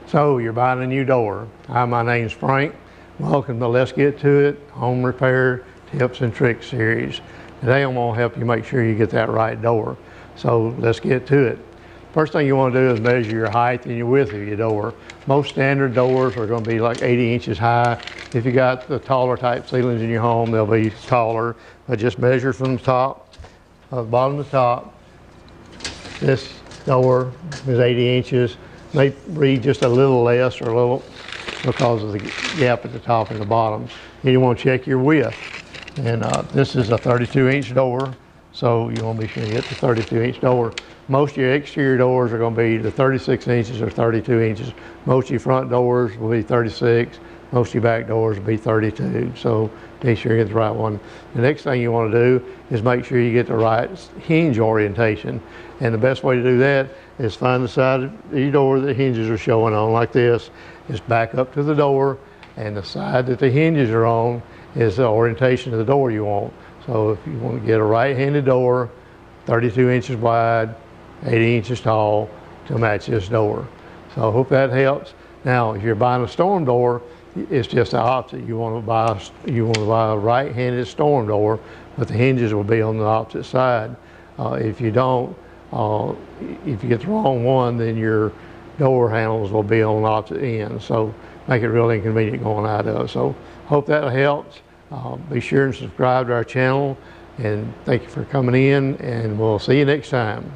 So you're buying a new door. Hi, my name's Frank. Welcome to Let's Get To It Home Repair Tips and Tricks series. Today I'm going to help you make sure you get that right door. So let's get to it. First thing you want to do is measure your height and your width of your door. Most standard doors are going to be like 80 inches high. If you got the taller type ceilings in your home, they'll be taller. But just measure from the top, the bottom to the top. This door is 80 inches. May read just a little less or a little because of the gap at the top and the bottom. And you want to check your width. And this is a 32-inch door, so you want to be sure you get the 32-inch door. Most of your exterior doors are going to be either 36 inches or 32 inches. Most of your front doors will be 36. Most of your back doors will be 32. So make sure you get the right one. The next thing you want to do is make sure you get the right hinge orientation. And the best way to do that is find the side of your door that the hinges are showing on like this. Just back up to the door, and the side that the hinges are on is the orientation of the door you want. So if you want to get a right-handed door, 32 inches wide, 80 inches tall, to match this door. So I hope that helps. Now, if you're buying a storm door, it's just the opposite. You want to buy a right-handed storm door, but the hinges will be on the opposite side. If you don't, if you get the wrong one, then your door handles will be on the opposite end. So make it really inconvenient going out of. So hope that helps. Be sure and subscribe to our channel, and thank you for coming in, and we'll see you next time.